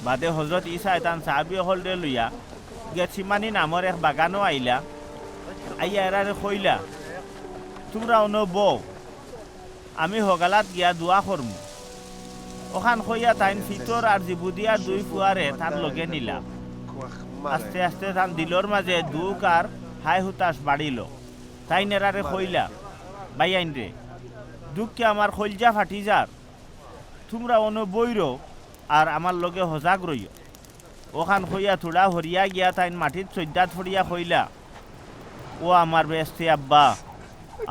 বাদে হজরত ঈসা এতান সাহাবি হলরে লইয়া গেছিমানি নামর এক বাগানও আইলা আইয়া এরারে কইলা তোমরা অন বউ আমি হগালাত গিয়া দোয়া করমু ওখান কইয়া তাইন ফিতর আর জিবুদিয়া দুই ফুয়ারে তার লগে নিলা আস্তে আস্তে তান দিলর মাঝে দুঃখ আর হাই হুতাশ বাড়িল তাই নেরারে কইলা বাইয়াইন রে দুঃখকে আমার খলজা ফাটি যার তোমরা অন বইর আর আমার লগে হজাগ রইও ওখান হইয়া থোড়া হরিয়া গিয়া তাইন মাটির চৈদ্যা ধরিয়া কইলা ও আমার বেস্তে আব্বা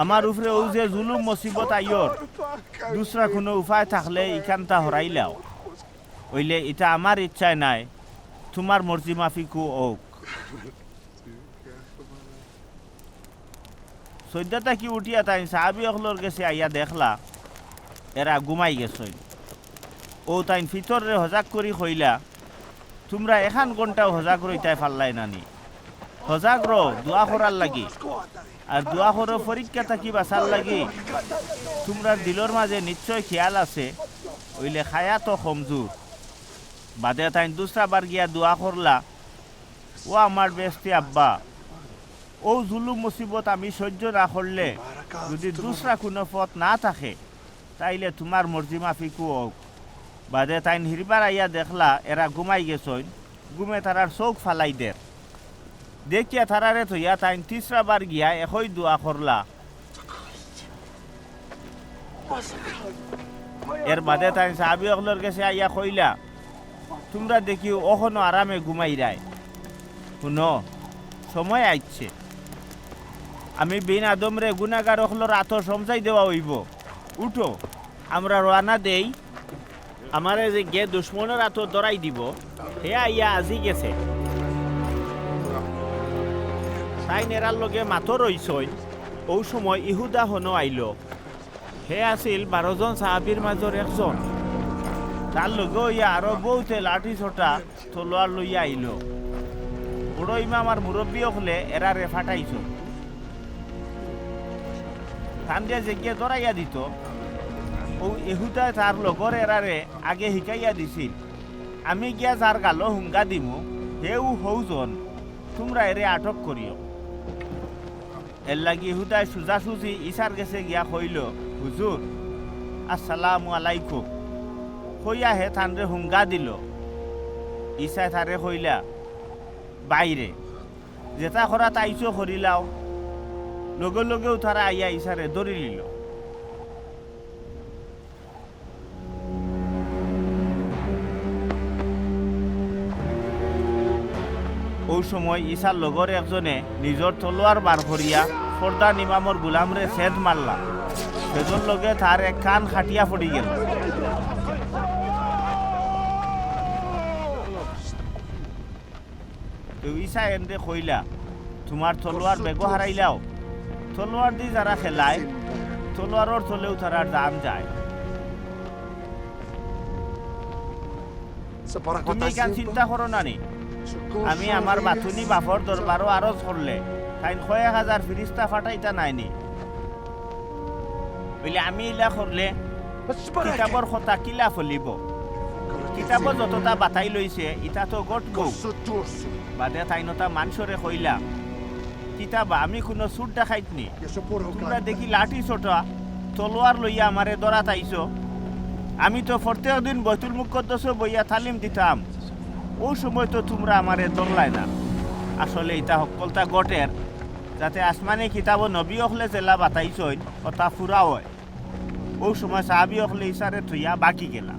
আমার উপরে ও যে জুলুম মুসিবত আইয়র দুসরা কোনো উপায় থাকলে ইখানটা হরাইলাও হইলে এটা আমার ইচ্ছায় নাই তোমার মর্জি মাফিকু ওক সৈদ্যতা কি উঠিয়া তাই সাহাবি অখলর গেছে আইয়া দেখলা এরা ঘুমাই গেছই ও তাই ফিতরে হজাক করি কইলা তোমরা এখান ঘন্টাও হজাক রইতাই পারলাই নানি হজাক র দোয়া করার লাগি আর দোয়া করো পরীক্ষা থাকি বাঁচার লাগি তোমরা দিলর মাঝে নিশ্চয় খেয়াল আছে ওইলে খায়া তো কমজোর বাদে তাই দুসরা বার গিয়া দোয়া করলা ও আমার বেস্তি আব্বা ও জুলুম মুসিবত আমি সহ্য না করলে যদি দুসরা কোনো পথ না থাকে তাইলে তোমার মর্জি মাফিকু হোক বাদে তাই হিরবার আইয়া দেখলা এরা ঘুমাই গেছইন ঘুমে তারার চোখ ফালাই দের দেখিয়া তারারে থইয়া তাই তিসরা বার গিয়া একই দোয়া করলা এর বাদে তাই সাহাবি অগলর কাছে আইয়া কইলা তোমরা দেখি ওখনো আরামে ঘুমাইরাই শুনো সময় আইছে আমি বিন আদমরে গুনাগার অখলর আত সমঝাই দেওয়া হইব উঠো আমরা রওনা দেই আমারে যে গে দুশ্মনের আত দরাই দিব হে আইয়া আজি গেছে তাই নেরার লগে মাথো রইছই ও সময় ইহুদা হনো আইল হে আছিল 12 জন সাহাবীর মাজর একজন তার লগে ইয়া আরো বহুতে লাঠি ছোটা তলোয়ার লইয়া আইল বড় ইমাম আর মুরব্বী হলে এরা রে ফাটাইছ থান দিয়া জেগিয়ে ধরাইয়া দিত ও ইহুদা তার লগর এরারে আগে শিকাইয়া দিছিল আমি গিয়া যার গালো হুঙ্গা দিমু হেউ হৌজন তোমরা এরে আটক করিও এর লাগি ইহুদায় সুজাসুজি ইসার গেছে গিয়া কইল হুজুর আসসালামু আলাইকুম কইয়া হে থানরে হুঙ্গা দিল ইসায় তারে কইলা বাইরে যেটা করা তাইছো করিলাও লগে লগেও তারা আইয়া ইসারে ধরি লিল ওই সময় ইসার লগর একজনে নিজের তলোয়ার বার করিয়া ফরদান ইমামর গুলামরে সেদ মারলা সেজর লগে তার এক কান খাটিয়া পড়ি গেল ইসা এনে কইলা তোমার তলোয়ার বেগো হারাইলাও তলোয়ার দি যারা খেলায় তলোয়ারর তলেও তারা দাম যায় তুমি কেন চিন্তা করো নানি আমি আমার বাথুনি বাফর দরবারও আরো করলে তাই 1000 ফিরিস্তা ফাটাইতা নাইনি বলে আমি ইলা করলে কিতাবর কথা কিলা ফলিব কিতাব যতটা বাতাই লইছে ইটা তো গটব বাদে তাইনতা মানুষরে কইলা কিতাবা আমি কোনো সুট দেখাইতনি তোমরা দেখি লাঠি ছোটা তলোয়ার লইয়া আমারে দরা তাইছো আমি তো প্রত্যেক দিন বৈতুল মুকদ্দাস বইয়া তালিম দিতাম ও সময় তো তোমরা আমারে দংলাই না আসলে এটা সকলতা গটের যাতে আসমানি কিতাব নবী হলে জেলা বাতাইছইন কথা ফুরা হয় ও সময় সাহাবি হলে ইসারে থইয়া বাকি গেলা